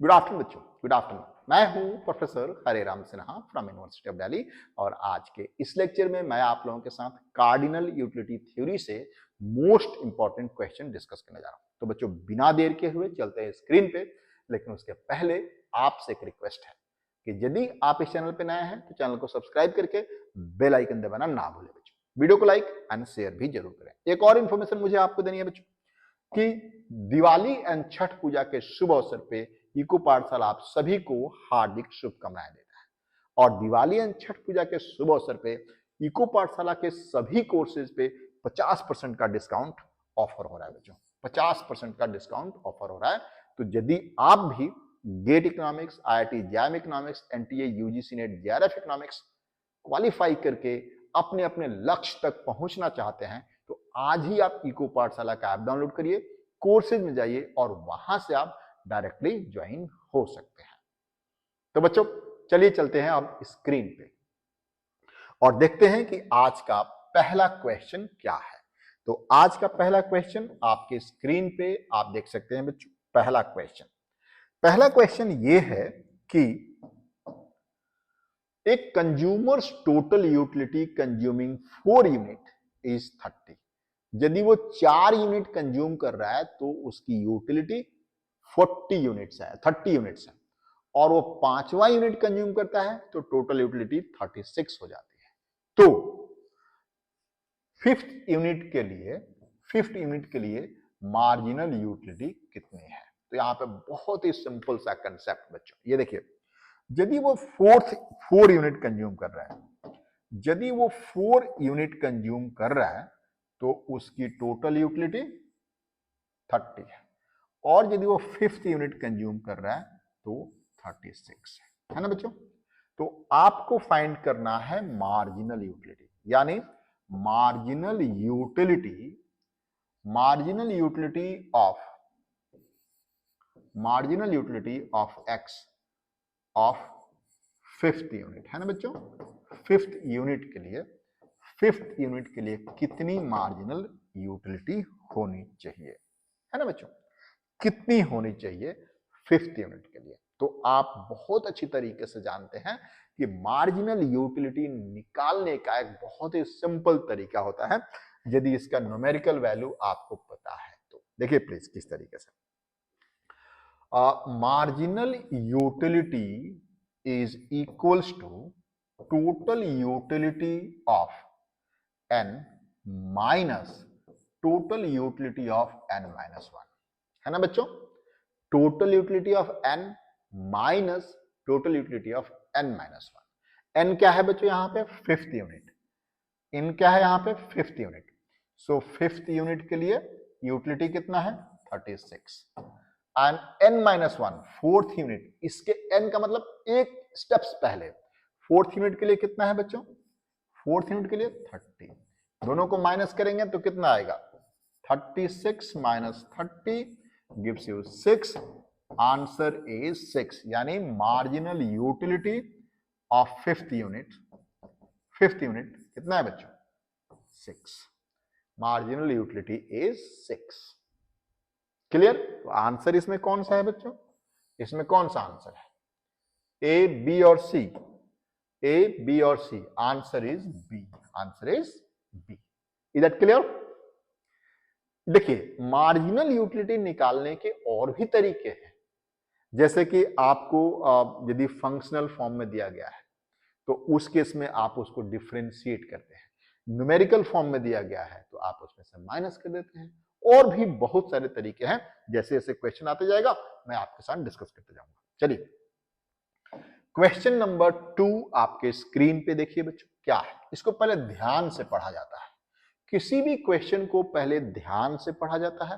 Good afternoon बच्चों, good afternoon. मैं हूं professor Hareram Sinha from university of Delhi और आज के इस लेक्चर में मैं आप लोगों के साथ कार्डिनल यूटिलिटी थ्योरी से मोस्ट इंपॉर्टेंट क्वेश्चन डिस्कस करने जा रहा हूं। तो बच्चों बिना देर के हुए चलते हैं स्क्रीन पे, लेकिन उसके पहले आपसे एक रिक्वेस्ट है कि यदि आप इस चैनल पे नए हैं तो चैनल को सब्सक्राइब करके बेल आइकन दबाना ना भूलें बच्चों। वीडियो को लाइक एंड शेयर भी जरूर करें। एक और इन्फॉर्मेशन मुझे आपको देनी है बच्चों कि दिवाली एंड छठ पूजा के शुभ अवसर पे इको पाठशाला आप सभी को हार्दिक शुभकामनाएं देता है। और दिवाली एंड छठ पूजा के शुभ अवसर पे इको पाठशाला के सभी कोर्सेज पे 50% का डिस्काउंट ऑफर हो रहा है बच्चों। 50% का डिस्काउंट ऑफर हो रहा है। तो यदि आप भी GATE economics, IIT JAM economics, NTA, UGC NET, JRF economics qualify करके अपने अपने लक्ष्य तक पहुंचना चाहते हैं तो आज ही आप इको पाठशाला का ऐप डाउनलोड करिए, कोर्सेज में जाइए और वहां से आप डायरेक्टली ज्वाइन हो सकते हैं। तो बच्चों चलिए चलते हैं अब स्क्रीन पे और देखते हैं कि आज का पहला क्वेश्चन क्या है। तो आज का पहला क्वेश्चन आपके स्क्रीन पे आप देख सकते हैं बच्चों। पहला क्वेश्चन ये है कि एक consumers total utility consuming 4 unit is 30। यदि वो 4 यूनिट कंज्यूम कर रहा है तो उसकी यूटिलिटी 40 यूनिट्स है, 30 यूनिट्स है। और वो 5वां यूनिट कंज्यूम करता है तो टोटल यूटिलिटी 36 हो जाती है। तो फिफ्थ यूनिट के लिए मार्जिनल यूटिलिटी कितनी है? तो यहां पे बहुत ही सिंपल सा कंसेप्ट बच्चों, ये देखिए, यदि वो 4 यूनिट कंज्यूम कर रहा है, यदि वो 4 यूनिट कंज्यूम कर रहा है तो उसकी टोटल यूटिलिटी 30 है। और यदि वो 5th यूनिट कंज्यूम कर रहा है तो 36 है ना बच्चों। तो आपको फाइंड करना है मार्जिनल यूटिलिटी, यानी marginal utility of x of 5th unit, है ना बच्चों। 5th यूनिट के लिए कितनी मार्जिनल यूटिलिटी होनी चाहिए, है ना बच्चों, कितनी होनी चाहिए 5th यूनिट के लिए। तो आप बहुत अच्छी तरीके से जानते हैं कि मार्जिनल यूटिलिटी निकालने का एक बहुत ही सिंपल तरीका होता है, यदि इसका न्यूमेरिकल वैल्यू आपको पता है तो। देखिए प्लीज किस तरीके से, marginal utility is equals to total utility of n minus total utility of n minus 1, है ना बच्चों। Total utility of n minus total utility of n minus 1। n क्या है बच्चों यहाँ पे? 5th unit. इन क्या है यहाँ पे? 5th unit. सो 5th यूनिट के लिए यूटिलिटी कितना है? 36। And n minus 1 4th unit, इसके n का मतलब एक स्टेप्स पहले। 4th यूनिट के लिए कितना है बच्चों? 4th यूनिट के लिए 30। दोनों को माइनस करेंगे तो कितना आएगा? 36 minus 30 gives you 6। Answer is 6, यानी marginal utility of 5th unit कितना है बच्चों? 6। Marginal utility is 6। क्लियर? तो आंसर इसमें कौन सा है बच्चों? इसमें कौन सा आंसर है? ए, बी और सी? ए, बी और C? Answer is B. Answer is B. Is that clear? देखिए, मार्जिनल यूटिलिटी निकालने के और भी तरीके हैं। जैसे कि आपको यदि फंक्शनल फॉर्म में दिया गया है तो उस केस में आप उसको डिफरेंशिएट करते हैं। न्यूमेरिकल फॉर्म में दिया गया है तो आप उसमें से माइनस कर देते हैं। और भी बहुत सारे तरीके हैं। जैसे जैसे क्वेश्चन आते जाएगा मैं आपके साथ डिस्कस करते जाऊंगा। चलिए, क्वेश्चन नंबर 2 आपके स्क्रीन पे देखिए बच्चों, क्या है? इसको पहले ध्यान से पढ़ा जाता है। किसी भी क्वेश्चन को पहले ध्यान से पढ़ा जाता है,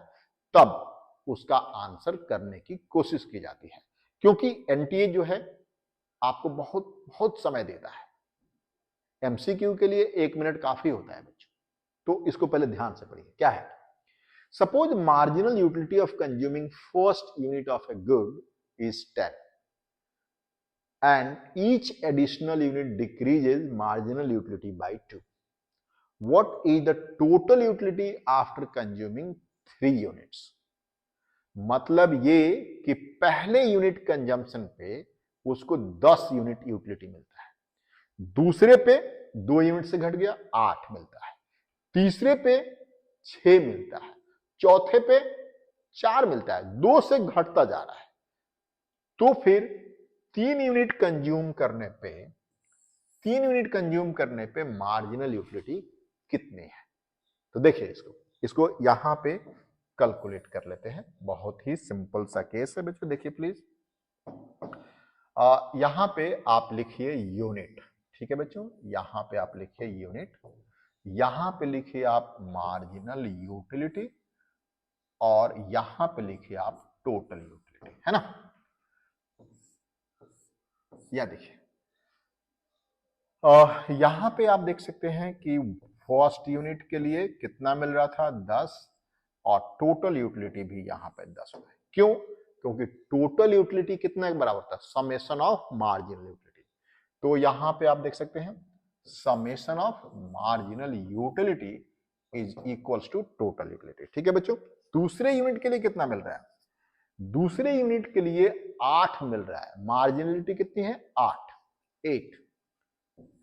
तब उसका आंसर करने की कोशिश की जाती है। क्योंकि एनटीए जो है आपको बहुत बहुत समय देता है। एमसीक्यू के लिए 1 मिनट काफी होता है बच्चों। तो इसको पहले ध्यान से पढ़िए, क्या है। Suppose marginal utility of consuming first unit of a good is 10 and each additional unit decreases marginal utility by 2. What is the total utility after consuming 3 units? मतलब ये कि पहले यूनिट कंजम्पशन पे उसको 10 यूनिट यूटिलिटी मिलता है, दूसरे पे 2 यूनिट से घट गया 8 मिलता है, तीसरे पे 6 मिलता है, चौथे पे 4 मिलता है, 2 से घटता जा रहा है। तो फिर 3 यूनिट कंज्यूम करने पे मार्जिनल यूटिलिटी कितनी है? तो देखिए इसको यहां पे कैलकुलेट कर लेते हैं। बहुत ही सिंपल सा केस है बच्चों, देखिए प्लीज। यहां पे आप लिखिए यूनिट, ठीक है बच्चों, यहां पे आप लिखिए यूनिट, यहां पे लिखिए आप मार्जिनल यूटिलिटी, और यहां पे लिखिए आप टोटल यूटिलिटी, है ना। या देखिए यहां पे आप देख सकते हैं कि फर्स्ट यूनिट के लिए कितना मिल रहा था 10, और टोटल यूटिलिटी भी यहां पे 10 हुआ है। क्यों? क्योंकि टोटल यूटिलिटी कितना के बराबर था? Summation of marginal utility. तो यहां पे आप देख सकते हैं summation of marginal utility is equals to total utility, ठीक है बच्चों। दूसरे यूनिट के लिए कितना मिल रहा है? दूसरे यूनिट के लिए 8 मिल रहा है, मार्जिनलिटी कितनी है? 8,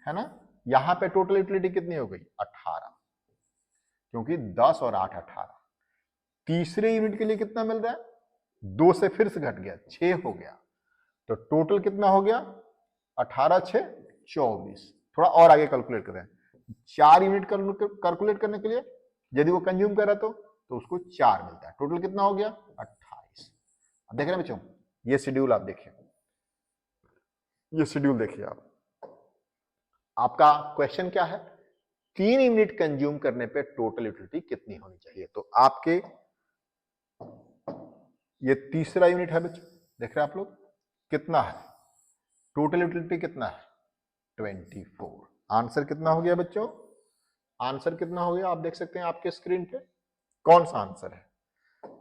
है ना। यहां पे टोटल यूटिलिटी कितनी हो गई? 18, क्योंकि 10 और 8 18। तीसरे यूनिट के लिए कितना मिल रहा है? 2 से फिर से घट गया, 6 हो गया, तो टोटल कितना हो गया? 18 6 24। थोड़ा और आगे कैलकुलेट करें, 4 यूनिट कैलकुलेट करने के लिए यदि वो कंज्यूम कर रहा तो उसको 4 मिलता है, टोटल कितना हो गया? 28। अब देख रहे हैं बच्चों, ये शेड्यूल आप देखिए, ये शेड्यूल देखिए आप। आपका क्वेश्चन क्या है? 3 यूनिट कंज्यूम करने पे टोटल यूटिलिटी कितनी होनी चाहिए? तो आपके ये तीसरा यूनिट है बच्चों, देख रहे हैं आप लोग कितना है? टोटल यूटिलिटी कितना है? 24। आंसर कितना हो गया बच्चों? आंसर कितना हो गया आप देख सकते हैं आपके स्क्रीन पे। कौन सा आंसर है?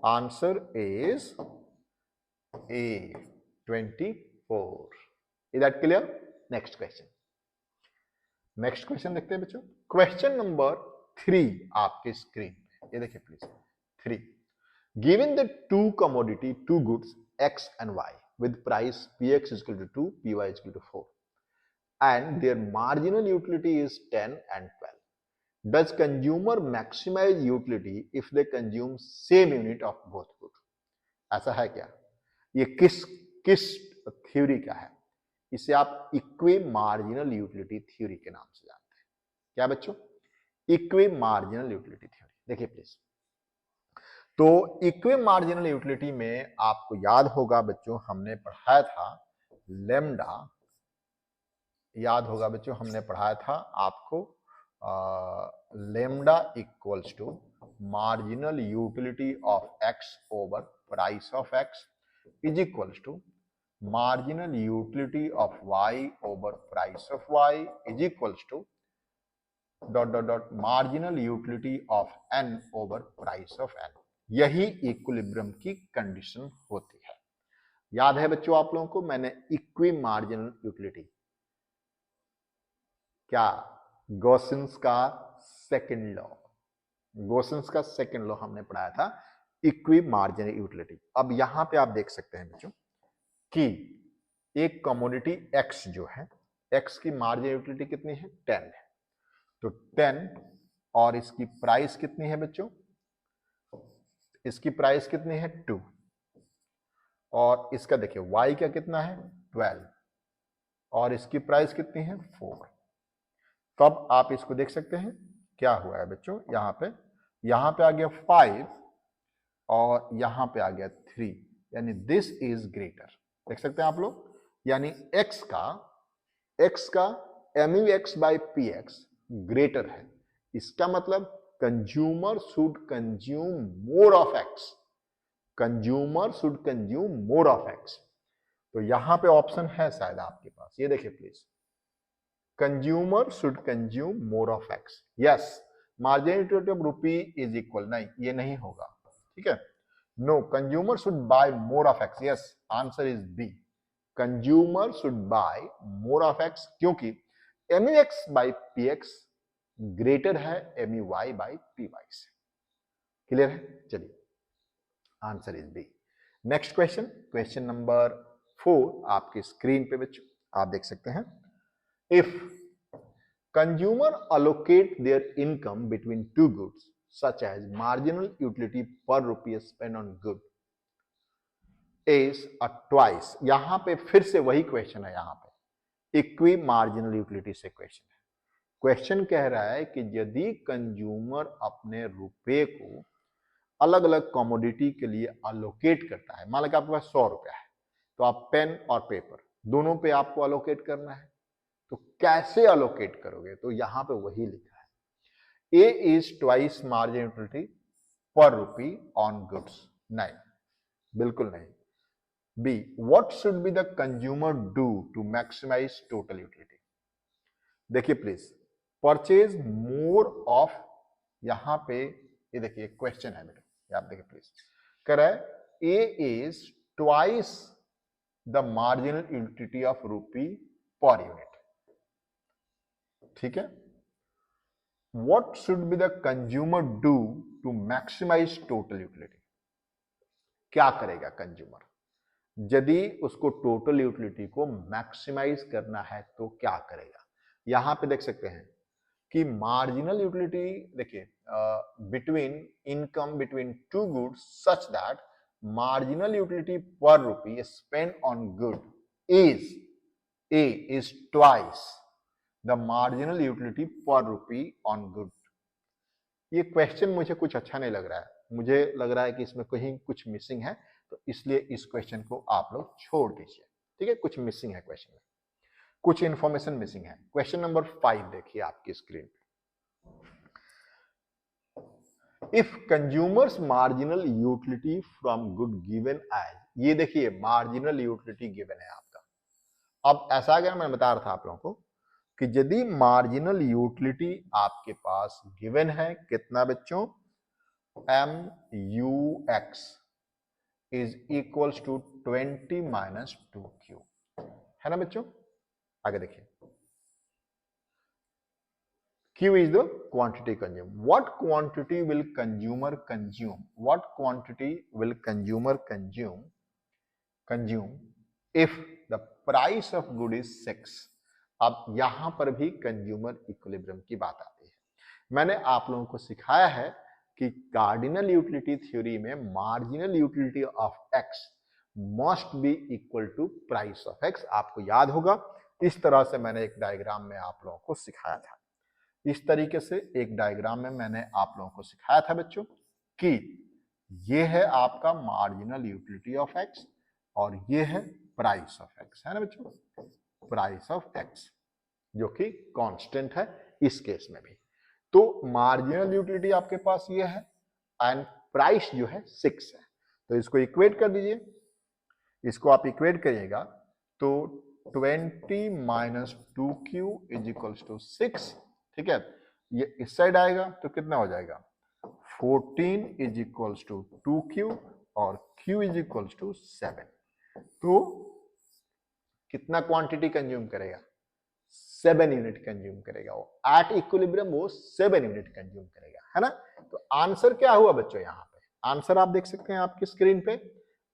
Answer is a 24। Is that clear? Next question, next question देखते हैं बच्चों। क्वेश्चन नंबर 3 आपके स्क्रीन पे, ये देखिए please. 3, given the two commodity, two goods x and y with price px is equal to 2, py is equal to 4, and their marginal utility is 10 and 12. Does consumer maximize utility if they consume same unit of both goods? ऐसा है क्या? ये किस किस theory का है? इसे आप इक्वी मार्जिनल यूटिलिटी थ्योरी के नाम से जानते हैं। क्या बच्चों? Equi marginal utility theory. देखिए प्लीज, तो इक्वी मार्जिनल यूटिलिटी में आपको याद होगा बच्चों, हमने पढ़ाया था लेमडा, याद होगा बच्चों हमने पढ़ाया था आपको lambda equals to marginal utility of X over price of X is equals to marginal utility of y over price of y is equals to marginal utility of n over price of n। यही equilibrium की condition होती है। याद है बच्चों आप लोगों को, मैंने इक्वी मार्जिनल यूटिलिटी, क्या गॉसिन्स का सेकंड लॉ, गॉसिन्स का सेकंड लॉ हमने पढ़ाया था, इक्वी मार्जिनल यूटिलिटी। अब यहां पे आप देख सकते हैं बच्चों कि एक कमोडिटी x जो है, x की मार्जिनल यूटिलिटी कितनी है? 10 है, तो 10, और इसकी प्राइस कितनी है बच्चों? इसकी प्राइस कितनी है? 2, और इसका देखिए y का कितना है? 12, और इसकी प्राइस कितनी है? 4। तब आप इसको देख सकते हैं क्या हुआ है बच्चों, यहां पे आ गया 5 और यहां पे आ गया 3, यानी दिस इज ग्रेटर। देख सकते हैं आप लोग, यानी x का MUX बाई PX ग्रेटर है। इसका मतलब consumer should consume more of x, consumer should consume more of x। तो यहां पे ऑप्शन है शायद आपके पास, ये देखिए please, consumer should consume more of x। Yes, marginal utility of rupee is equal, नहीं ये नहीं होगा, ठीक है। No, consumer should buy more of x। Yes, answer is B, consumer should buy more of x, क्योंकि MUX by PX greater है MUY by PY से। Clear है? चलिए, answer is B. Next question, question number 4 आपकी screen पे बच्चों आप देख सकते हैं। If consumer allocate their income between two goods such as marginal utility per rupee spent on good is a twice, यहां पे फिर से वही क्वेश्चन है, यहां पे इक्वी मार्जिनल यूटिलिटी से क्वेश्चन है। क्वेश्चन कह रहा है कि यदि कंज्यूमर अपने रुपए को अलग अलग कमोडिटी के लिए अलोकेट करता है, मान लो कि आपके पास 100 रुपया है, तो आप पेन और पेपर दोनों पे आपको अलोकेट करना है, तो कैसे अलोकेट करोगे? तो यहां पे वही लिखा है, A is twice margin utility पर रुपी ऑन गुड्स। नहीं, बिल्कुल नहीं। B, what should be the consumer do to maximise total utility? देखिए प्लीज, परचेज मोर ऑफ, यहां पे ये देखिए क्वेश्चन है बेटा, आप देखिए प्लीज, कह रहा है A is twice the marginal utility of rupee per unit. ठीक है, what should be the consumer do to maximize total utility? क्या करेगा कंज्यूमर यदि उसको टोटल यूटिलिटी को मैक्सिमाइज करना है, तो क्या करेगा? यहां पे देख सकते हैं कि मार्जिनल यूटिलिटी, देखिए between income between two goods such that marginal utility पर rupee spend on good is twice the marginal utility पर रुपी ऑन गुड। ये क्वेश्चन मुझे कुछ अच्छा नहीं लग रहा है, मुझे लग रहा है कि इसमें कहीं कुछ मिसिंग है, तो इसलिए इस क्वेश्चन को आप लोग छोड़ दीजिए। ठीक है, कुछ मिसिंग है क्वेश्चन में, कुछ इंफॉर्मेशन मिसिंग है। क्वेश्चन नंबर 5 देखिए आपकी स्क्रीन पे। If consumer's marginal utility from good given as, ये देखिए मार्जिनल यूटिलिटी गिवन है आपका। अब ऐसा अगर मैं बता रहा था आप लोगों को कि यदि मार्जिनल यूटिलिटी आपके पास गिवन है, कितना बच्चों, MUX is equals to 20 minus 2Q, है ना बच्चों? आगे देखिए, Q is the quantity consumed. What quantity will consumer consume? What quantity will consumer consume if the price of good is 6? अब यहां पर भी कंज्यूमर इक्विलिब्रियम की बात आती है। मैंने आप लोगों को सिखाया है कि कार्डिनल यूटिलिटी थ्योरी में marginal utility of X must be equal to price of X. आपको याद होगा, इस तरह से मैंने एक डायग्राम में आप लोगों को सिखाया था। इस तरीके से एक डायग्राम में मैंने आप लोगों को सिखाया था बच्चों कि ये है आपका मार्जिनल यूटिलिटी ऑफ एक्स और ये है प्राइस ऑफ एक्स, है ना बच्चों? प्राइस ऑफ एक्स जो कि कांस्टेंट है इस केस में भी। तो मार्जिनल यूटिलिटी आपके पास ये है एंड प्राइस जो है 6 है, तो इसको इक्वेट कर दीजिए। इसको आप इक्वेट करिएगा तो 20 minus 2Q is equals to 6। ठीक है, ये इस साइड आएगा तो कितना हो जाएगा, 14 इज इक्वल्स टू 2Q और Q इज इक्वल्स टू 7। तो कितना क्वांटिटी कंज्यूम करेगा, 7 यूनिट कंज्यूम करेगा वो एट इक्विलिब्रियम, वो 7 यूनिट कंज्यूम करेगा, है ना? तो आंसर क्या हुआ बच्चों? यहां पे आंसर आप देख सकते हैं आपकी स्क्रीन पे,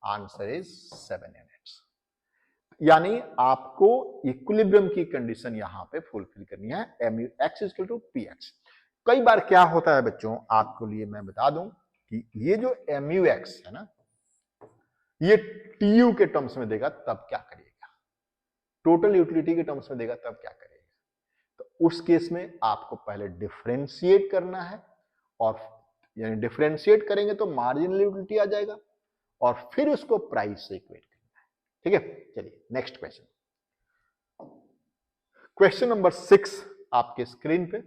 आंसर इज 7 यूनिट्स। यानी आपको इक्विलिब्रियम की कंडीशन यहां पे फुलफिल करनी है, MUX इक्वल टू PX। कई बार क्या होता है बच्चों, आपको लिए मैं बता दूं कि ये जो MUX है ना, ये TU के टर्म्स में देगा तब क्या करिएगा, टोटल यूटिलिटी के टर्म्स में देगा तब क्या करिएगा। तो उस केस में आपको पहले डिफरेंशिएट करना है, और यानी डिफरेंशिएट करेंगे तो मार्जिनल यूटिलिटी आ जाएगा और फिर उसको प्राइस से इक्वेट करना है। ठीक है, चलिए नेक्स्ट क्वेश्चन, क्वेश्चन नंबर 6 आपके स्क्रीन पे।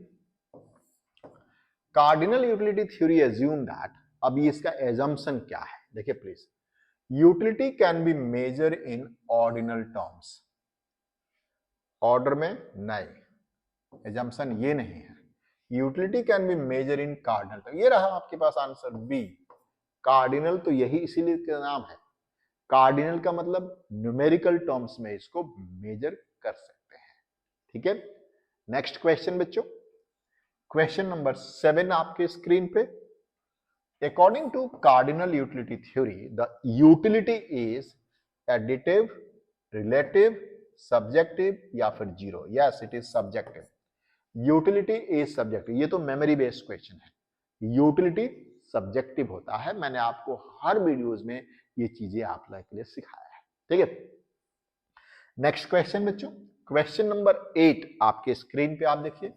Cardinal utility theory assume that, अभी इसका एजम्पशन क्या है देखिए please, utility can be measure in ordinal terms. Order में नहीं, एजम्पशन ये नहीं है। Utility can be measure in cardinal, तो ये रहा आपके पास आंसर बी, कार्डिनल। तो यही इसीलिए इसका नाम है कार्डिनल, का मतलब न्यूमेरिकल टर्म्स में इसको मेजर कर सकते हैं। ठीक है, नेक्स्ट क्वेश्चन बच्चों, क्वेश्चन नंबर 7 आपके स्क्रीन पे। According to cardinal utility theory, the utility is additive, relative, subjective या फिर zero. Yes, it is subjective. Utility is subjective. ये तो मेमोरी बेस्ड क्वेश्चन है. यूटिलिटी सब्जेक्टिव होता है. मैंने आपको हर वीडियोस में ये चीजें आप लोगों के लिए सिखाया है. ठीक है. नेक्स्ट क्वेश्चन बच्चों, क्वेश्चन नंबर 8 आपके स्क्रीन पे आप देखिए.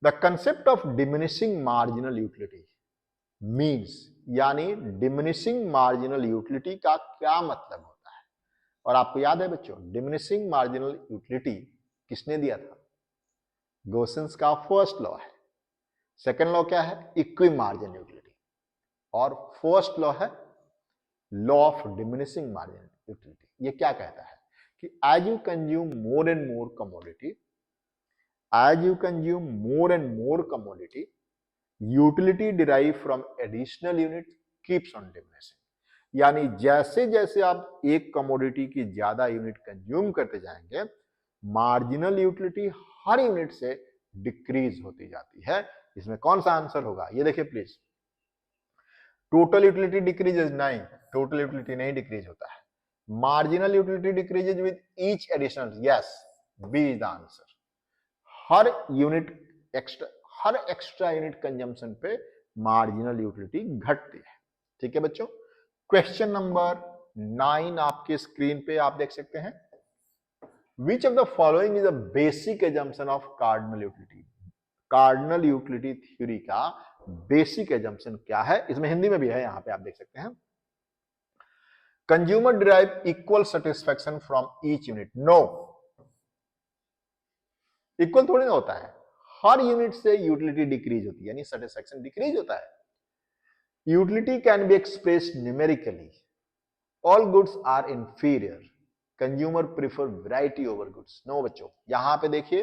The concept of diminishing marginal utility means, यानी डिमिनिशिंग मार्जिनल यूटिलिटी का क्या मतलब होता है. और आपको याद है बच्चों, डिमिनिशिंग मार्जिनल यूटिलिटी किसने दिया था? गोसेंस का फर्स्ट लॉ है. सेकेंड लॉ क्या है? Equi margin utility. और फर्स्ट लॉ है law of diminishing margin utility. ये क्या कहता है कि as you consume more and more commodity, as you consume more and more commodity, utility derive from additional unit keeps on diminishing. यानी जैसे जैसे आप एक कमोडिटी की ज्यादा यूनिट कंज्यूम करते जाएंगे, मार्जिनल यूटिलिटी हर यूनिट से डिक्रीज होती जाती है. इसमें कौन सा आंसर होगा? ये देखिए प्लीज. टोटल यूटिलिटी डिक्रीजेज नहीं, टोटल यूटिलिटी नहीं डिक्रीज होता है. Marginal utility decreases with each additional. Yes, B is the answer. हर यूनिट हर एक्स्ट्रा यूनिट कंजम्पशन पे मार्जिनल यूटिलिटी घटती है. ठीक है बच्चों. क्वेश्चन नंबर 9 आपके स्क्रीन पे आप देख सकते हैं. Which of the following is a basic assumption of cardinal utility? Cardinal utility theory का बेसिक एजम्पशन क्या है? इसमें हिंदी में भी है, यहां पे आप देख सकते हैं. Consumer derive equal satisfaction from each unit. No, equal थोड़ी ना होता है. हर यूनिट से यूटिलिटी डिक्रीज होती है, यानी सेटिस्फैक्शन डिक्रीज होता है. Utility can be expressed numerically. All goods are inferior. Consumer prefer variety over goods. No बच्चों, यहां पे देखिए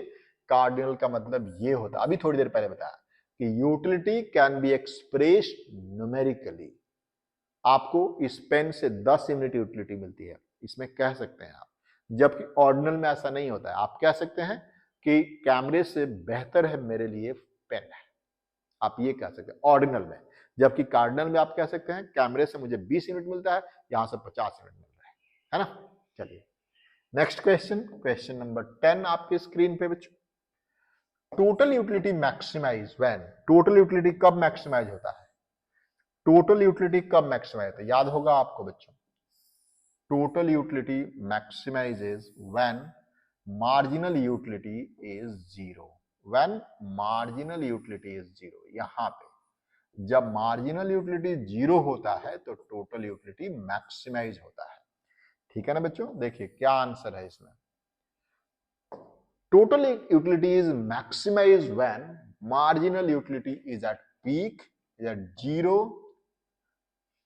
कार्डिनल का मतलब ये होता है, अभी थोड़ी देर पहले बताया कि utility can be expressed numerically. आपको इस पेन से 10 यूनिट यूटिलिटी मिलती है, इसमें कह सकते हैं आप. जबकि ऑर्डिनल में ऐसा नहीं होता है. आप कह सकते हैं कि कैमरे से बेहतर है मेरे लिए पेन है, आप ये कह सकते हैं ऑर्डिनल में. जबकि कार्डिनल में आप कह सकते हैं कैमरे से मुझे 20 यूनिट मिलता है, यहां से 50 यूनिट मिल रहा है ना. चलिए नेक्स्ट क्वेश्चन, क्वेश्चन नंबर 10 आपके स्क्रीन पे बच्चों. Total utility maximise when. Total utility कब मैक्सिमाइज होता है? टोटल यूटिलिटी कब मैक्सिमाइज होता है? याद होगा आपको बच्चों. Total utility maximises when marginal utility is zero. When marginal utility is zero. यहां पे जब मार्जिनल यूटिलिटी जीरो होता है तो टोटल यूटिलिटी मैक्सिमाइज होता है. ठीक है ना बच्चों. देखिए क्या आंसर है इसमें. Total utility is maximised when marginal utility is at peak, is at zero,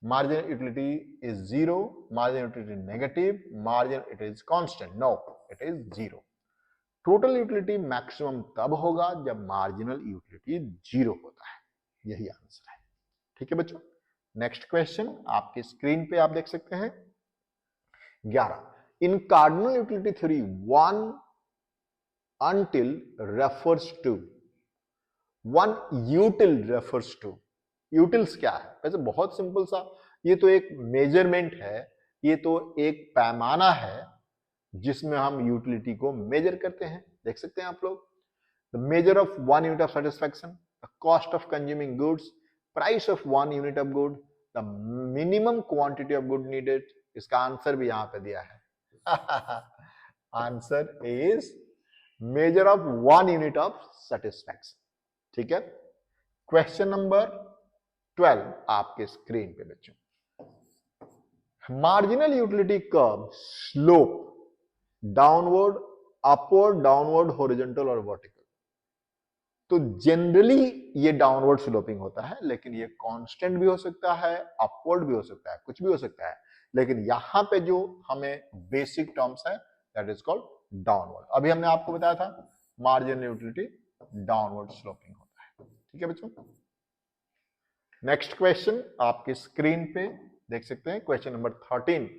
marginal utility is zero, marginal utility negative, marginal it is constant. No, it is zero. Total utility maximum तब होगा जब marginal utility zero होता है. यही answer है. ठीक है बच्चों. नेक्स्ट क्वेश्चन आपके स्क्रीन पे आप देख सकते हैं. 11. In cardinal utility theory, one until refers to, one util refers to. Utils क्या है? वैसे बहुत सिंपल सा, ये तो एक मेजरमेंट है, ये तो एक पैमाना है जिसमें हम यूटिलिटी को मेजर करते हैं. देख सकते हैं आप लोग. The measure of one unit of satisfaction, the cost of consuming goods, price of one unit of good, the minimum quantity of good needed. इसका आंसर भी यहां पे दिया है. Answer is measure of one unit of satisfaction. ठीक है. Question number 12 आपके screen पे बच्चों. Marginal utility curve slope downward, upward, downward, horizontal और वर्टिकल. तो जनरली ये डाउनवर्ड स्लोपिंग होता है, लेकिन ये कांस्टेंट भी हो सकता है, अपवर्ड भी हो सकता है, कुछ भी हो सकता है. लेकिन यहां पे जो हमें बेसिक टर्म्स है दैट इज कॉल्ड डाउनवर्ड. अभी हमने आपको बताया था मार्जिनल यूटिलिटी डाउनवर्ड स्लोपिंग होता है. ठीक है बच्चों. नेक्स्ट क्वेश्चन आपकी स्क्रीन पे देख सकते हैं. Question number 13.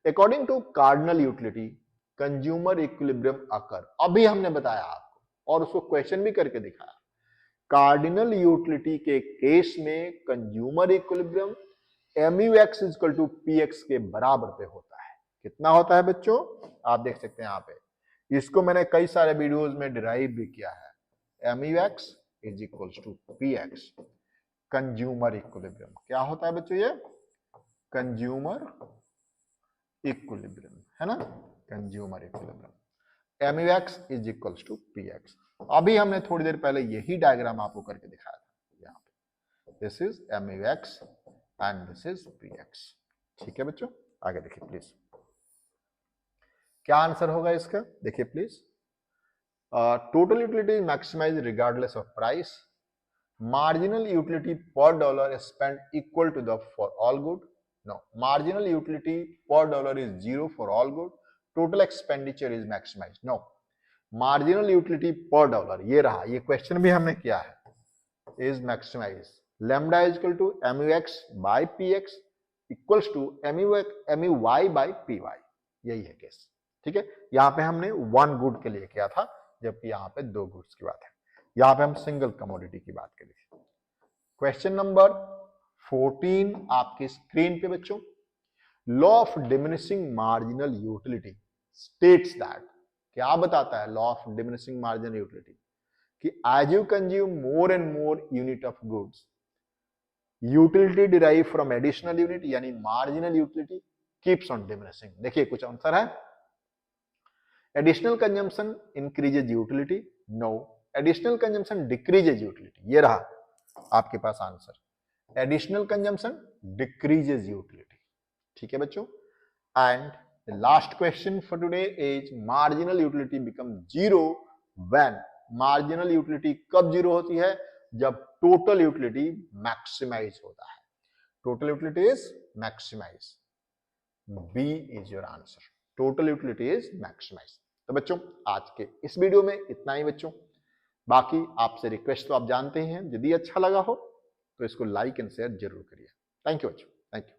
According to cardinal utility consumer equilibrium occur. अभी हमने बताया आपको और उसको क्वेश्चन भी करके दिखाया कार्डिनल यूटिलिटी के केस में consumer equilibrium MUX equal to PX के बराबर पे होता है। कितना होता है बच्चों? आप देख सकते हैं यहाँ पे, इसको मैंने कई सारे वीडियोस में डिराइव भी किया है। MUX is equal to PX, consumer equilibrium. क्या होता है बच्चों ये? कंज्यूमर इक्विलिब्रियम, है ना, consumer equilibrium. MUX is equal to PX। अभी हमने थोड़ी देर पहले यही डायग्राम आपको करके दिखाया था। यहाँ पे this is MUX and this is PX। ठीक है बच्चों, आगे देखिए प्लीज, क्या आंसर होगा इसका? देखिए please, total utility maximise regardless of price, marginal utility per dollar is spent equal to the for all good. No, marginal utility per dollar is 0 for all good. Total expenditure is maximized. No, marginal utility per dollar, ये रहा, ये question भी हमने किया है, is maximized. Lambda is equal to MUX by PX equals to MUY by PY. यही है case. ठीक है, यहाँ पे हमने वन गुड के लिए किया था, जबकि यहाँ पे दो गुड्स की बात है। यहां पे हम सिंगल कमोडिटी की बात करेंगे। क्वेश्चन नंबर 14 आपके स्क्रीन पे बच्चों, law of diminishing marginal utility states that, क्या बताता है law of diminishing marginal utility? कि as you consume more and more unit of goods, utility derive from additional unit यानी marginal utility keeps on diminishing. देखिए कुछ answer है, additional consumption increases utility, no, additional consumption decreases utility, ये रहा आपके पास answer, additional consumption decreases utility. ठीक है बच्चों, and the last question for today is marginal utility become zero when, marginal utility कब जीरो होती है? जब टोटल यूटिलिटी मैक्सिमाइज होता है। Total utility is maximise, B is your answer, total utility is maximise. तो बच्चों आज के इस वीडियो में इतना ही बच्चों, बाकी आपसे रिक्वेस्ट तो आप जानते हैं, यदि अच्छा लगा हो तो इसको लाइक एंड शेयर जरूर करिए। थैंक यू बच्चों, थैंक यू।